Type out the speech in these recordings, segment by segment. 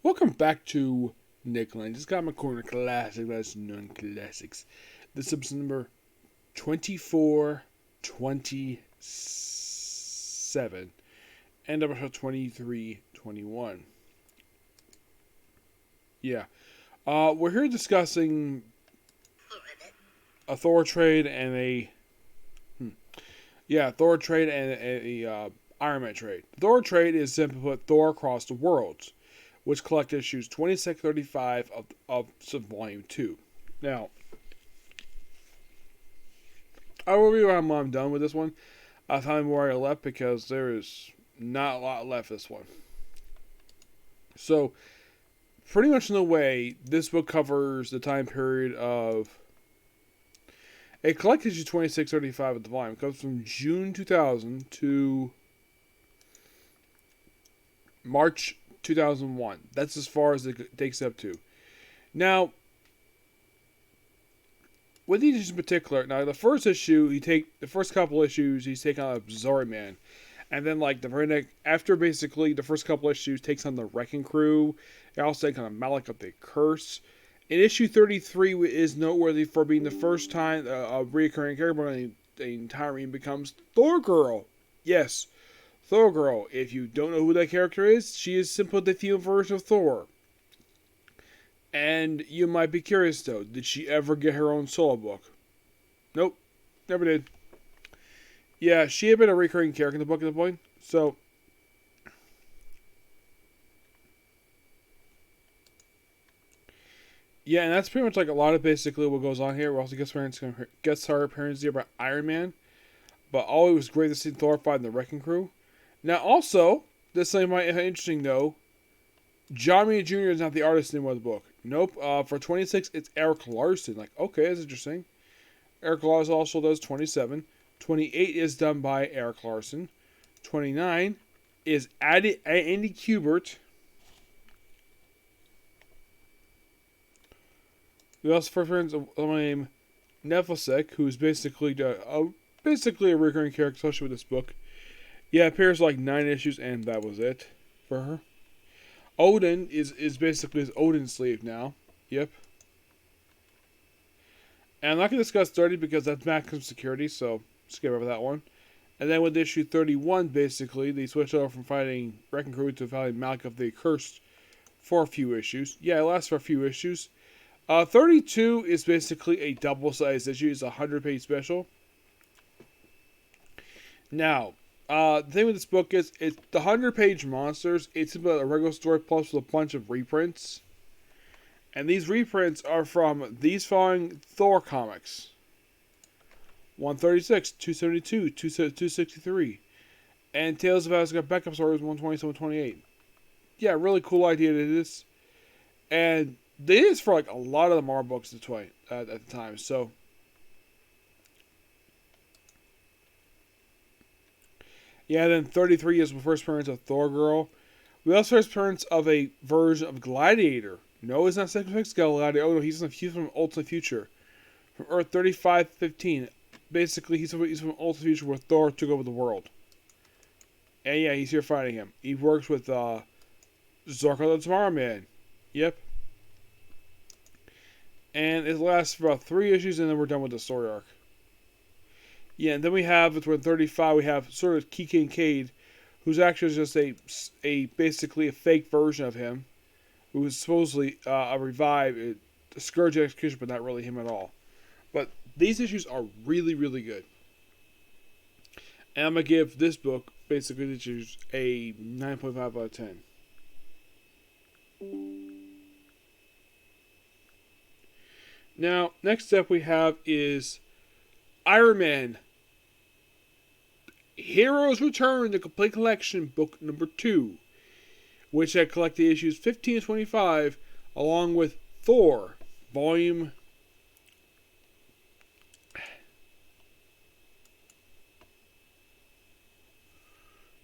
Welcome back to Nick Lenz. Just got my corner classic, that's non-classics. This is episode number 2427 and episode 2321. Yeah. We're here discussing a Thor trade and a... Thor trade and a Iron Man trade. The Thor trade is simply put Thor Across the Worlds, which collect issues 2635 of Volume 2. Now, I will review how I'm done with this one. I'll tell you where I left because there is not a lot left this one. So, pretty much in a way, this book covers the time period of... It collects issue 2635 of the volume. It goes from June 2000 to March 2001. That's as far as it takes up to. Now, with these issues in particular, now the first issue, the first couple issues, he's taking on Zori Man. And then, like, the very next, after basically the first couple issues, takes on the Wrecking Crew. It also takes on Malik of the Curse. In issue 33 is noteworthy for being the first time a recurring character entirely becomes Thor Girl. Yes, Thor Girl. If you don't know who that character is, she is simply the female version of Thor. And you might be curious though, did she ever get her own solo book? Nope, never did. Yeah, she had been a recurring character in the book at the point, so... Yeah, and that's pretty much like a lot of basically what goes on here. We also get her appearance here by Iron Man. But always was great to see Thor fighting the Wrecking Crew. Now also, this thing might be interesting though. John Romita Jr. is not the artist anymore of the book. Nope. For 26, it's Eric Larson. Like, okay, that's interesting. Eric Larson also does 27. 28 is done by Eric Larson. 29 is Andy Kubert. We also first friends of someone named Nevlasek, who's basically a recurring character, especially with this book. Yeah, it appears like 9 issues, and that was it for her. Odin is basically his Odin sleeve now. Yep. And I'm not going to discuss 30 because that's maximum security, so skip over that one. And then with issue 31, basically, they switched over from fighting Wrecking Crew to fighting Malik of the Cursed for a few issues. Yeah, it lasts for a few issues. 32 is basically a double-sized issue. It's a 100-page special. Now, the thing with this book is, it's the 100-page monsters. It's about a regular story plus with a bunch of reprints. And these reprints are from these following Thor comics. 136, 272, 263. And Tales of Asgard backup stories 127, 128. Yeah, really cool idea to this. And they did this for like a lot of the Marvel books at the time. So, yeah, then 33 is the first appearance of Thor Girl. We also first appearance of a version of Gladiator. No, it's not Second Fix Gladiator. Oh no, he's from Ultimate Future. From Earth 3515. Basically, he's from Ultimate Future where Thor took over the world. And yeah, he's here fighting him. He works with Zorko the Tomorrow Man. Yep. And it lasts for about 3 issues, and then we're done with the story arc. Yeah, and then we have, with 35, we have sort of Key Kincaid, who's actually just basically a fake version of him, who was supposedly a Scourge Execution, but not really him at all. But these issues are really, really good. And I'm going to give this book, basically, these issues, a 9.5 out of 10. Now, next up we have is Iron Man Heroes Return, the Complete Collection, book number 2, which had collected issues 15 to 25, along with Thor, volume...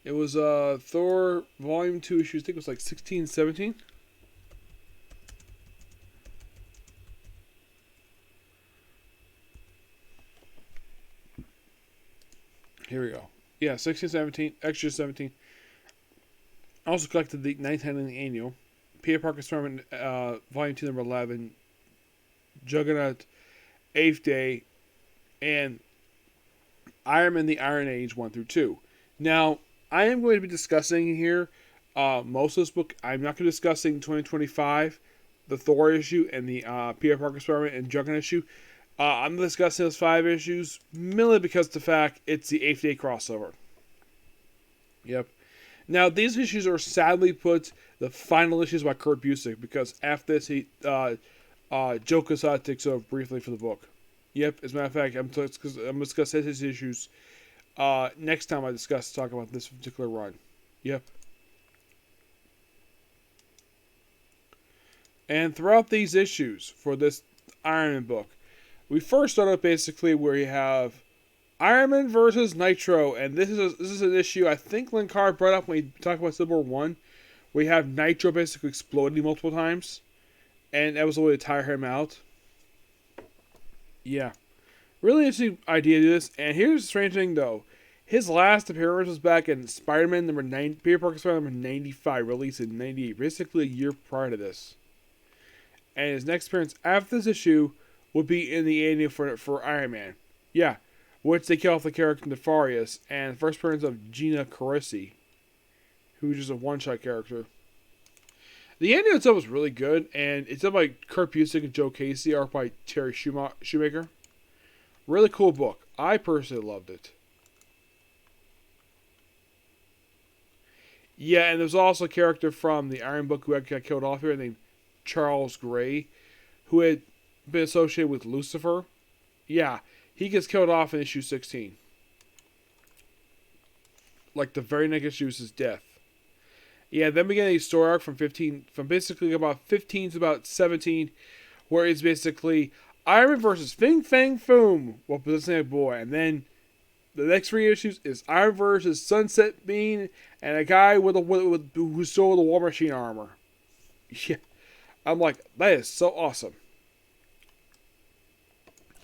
It was Thor, volume 2 issues, I think it was like 16, 17. Here we go. Yeah, 16, 17, extra 17. I also collected the 910 in the annual. Peter Parker Spider-Man Volume 2, number 11, Juggernaut, 8th Day, and Iron Man the Iron Age 1 through 2. Now, I am going to be discussing here most of this book. I'm not going to be discussing 2025, the Thor issue, and the Peter Parker Spider-Man and Juggernaut issue. I'm discussing those 5 issues merely because of the fact it's the 8th Day crossover. Yep. Now, these issues are sadly put the final issues by Kurt Busiek because after this, Joe Quesada takes over briefly for the book. Yep, as a matter of fact, I'm going to discuss his issues next time I talk about this particular run. Yep. And throughout these issues for this Iron Man book, we first start out basically where you have Iron Man versus Nitro, and this is an issue I think Linkard brought up when we talked about Civil War 1, where you have Nitro basically exploding multiple times, and that was a way to tire him out. Yeah. Really interesting idea to do this, and here's the strange thing though. His last appearance was back in Spider-Man number 9, Peter Parker Spider-Man number 95, released in 98, basically a year prior to this. And his next appearance after this issue would be in the annual for Iron Man. Yeah. Which they kill off the character Nefarious, and first appearance of Gina Carisi, who's just a one-shot character. The ending itself was really good, and it's done by Kurt Busiek and Joe Casey, art by Terry Shoemaker. Really cool book. I personally loved it. Yeah, and there's also a character from the Iron book who got killed off here named Charles Gray, who had been associated with Lucifer. Yeah. He gets killed off in issue 16. Like the very next issue is his death. Yeah, then we get a story arc from basically about 15 to about 17, where it's basically Iron Man versus Fing Fang Foom, while possessing a boy. And then the next 3 issues is Iron Man versus Sunset Bean and a guy who stole the War Machine armor. Yeah, I'm like, that is so awesome.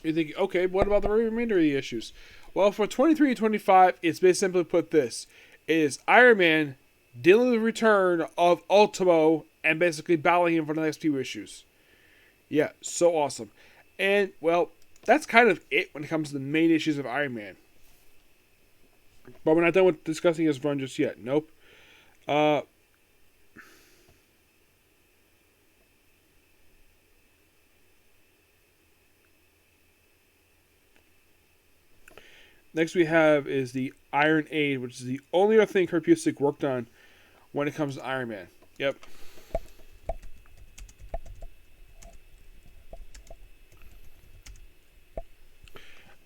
You think, okay, what about the remainder of the issues? Well, for 23 and 25, it's basically simply put this. It is Iron Man dealing with the return of Ultimo and basically battling him for the next few issues. Yeah, so awesome. And, well, that's kind of it when it comes to the main issues of Iron Man. But we're not done with discussing his run just yet. Nope. Next we have is the Iron Age, which is the only other thing Kurt Busiek worked on when it comes to Iron Man. Yep.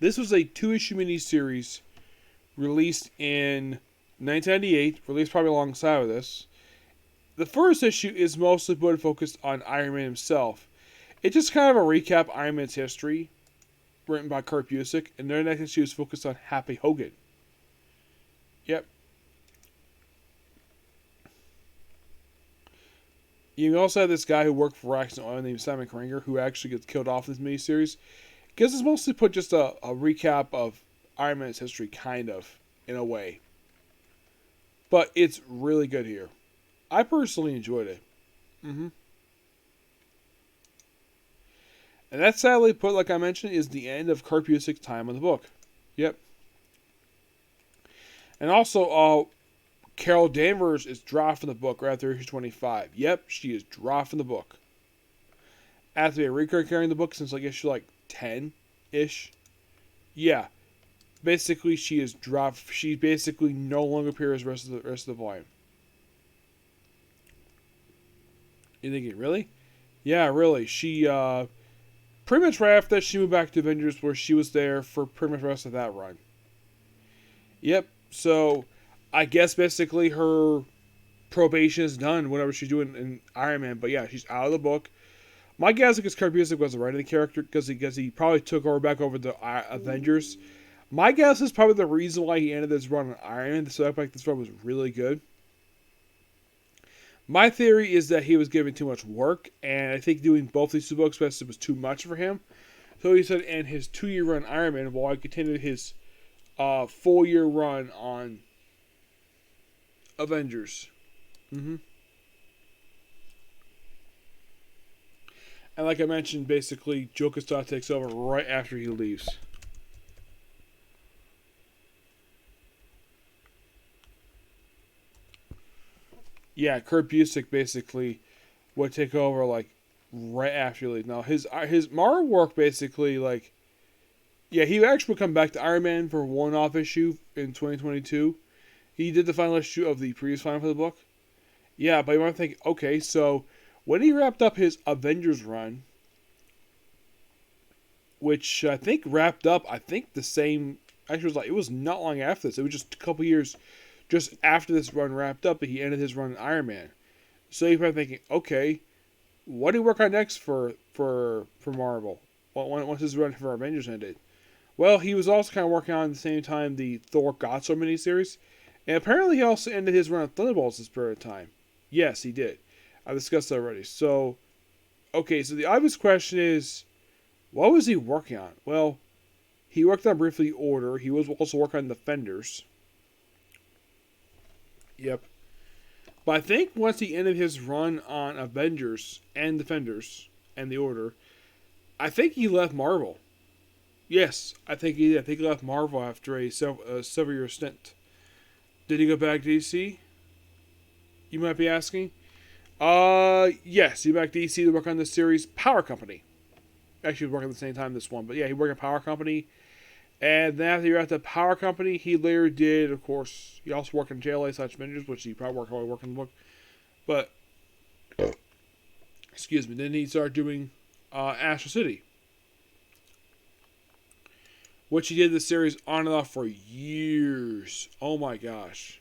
This was a 2-issue miniseries released in 1998, released probably alongside of this. The first issue is mostly focused on Iron Man himself. It's just kind of a recap of Iron Man's history, written by Kurt Busiek, and their next issue is focused on Happy Hogan. Yep. You also have this guy who worked for Action Oil named Simon Kranger, who actually gets killed off in this miniseries. Because it's mostly put just a recap of Iron Man's history, kind of, in a way. But it's really good here. I personally enjoyed it. And that, sadly put, like I mentioned, is the end of Kurt Busiek's time on the book. Yep. And also, Carol Danvers is dropped from the book right after issue 25. Yep, she is dropped from the book. After be a recurring carrying the book since like issue 10-ish. Yeah. Basically, she is dropped. She basically no longer appears the rest of the volume. You thinking, really? Yeah, really. She, pretty much right after that, she moved back to Avengers, where she was there for pretty much the rest of that run. Yep, so I guess basically her probation is done, whatever she's doing in Iron Man. But yeah, she's out of the book. My guess is Kurt Busiek was the writer of the character, because he probably took her back over the Avengers. My guess is probably the reason why he ended this run on Iron Man, so I feel like this run was really good. My theory is that he was given too much work, and I think doing both these 2 books was too much for him. So he said, in his 2-year run Iron Man, while he continued his full-year run on Avengers. And like I mentioned, basically, Jokistar takes over right after he leaves. Yeah, Kurt Busiek basically would take over like right after he leaves. Now his Marvel work basically like, yeah, he actually would come back to Iron Man for one off issue in 2022. He did the final issue of the previous final for the book. Yeah, but you want to think, okay, so when he wrapped up his Avengers run, which I think wrapped up, I think the same. Actually, it was not long after this. It was just a couple years, just after this run wrapped up, that he ended his run in Iron Man. So you're probably thinking, okay, what do you work on next for Marvel? Once his run for Avengers ended, well, he was also kind of working on at the same time the Thor Godzilla miniseries, and apparently he also ended his run on Thunderbolts this period of time. Yes, he did. I discussed that already. So, okay, so the obvious question is, what was he working on? Well, he worked on briefly Order. He was also working on Defenders. Yep. But I think once he ended his run on Avengers and Defenders and the Order, I think he left Marvel. Yes, I think he did. I think he left Marvel after a several-year stint. Did he go back to DC? You might be asking. Yes, he went back to DC to work on the series Power Company. Actually, he was working at the same time this one, but yeah, he worked at Power Company. And then after he was at the Power Company, he later did, of course, he also worked in JLA/Avengers, which he probably worked in the book. But, excuse me, then he started doing Astro City, which he did the series on and off for years. Oh my gosh.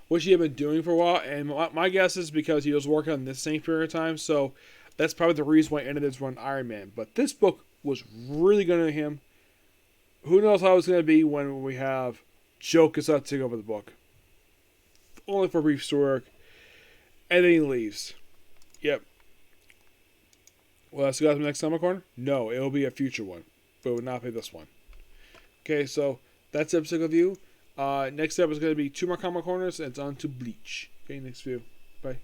Which he had been doing for a while, and my guess is because he was working on this same period of time, so that's probably the reason why he ended his run Iron Man. But this book was really good to him. Who knows how it's going to be when we have Joe Cassette take over the book. Only for a brief story arc. And then he leaves. Yep. Will I see you guys in the next Summer Corner? No, it'll be a future one. But it will not be this one. Okay, so that's episode of you. Next episode is going to be 2 more Comic Corners, and it's on to Bleach. Okay, next view. Bye.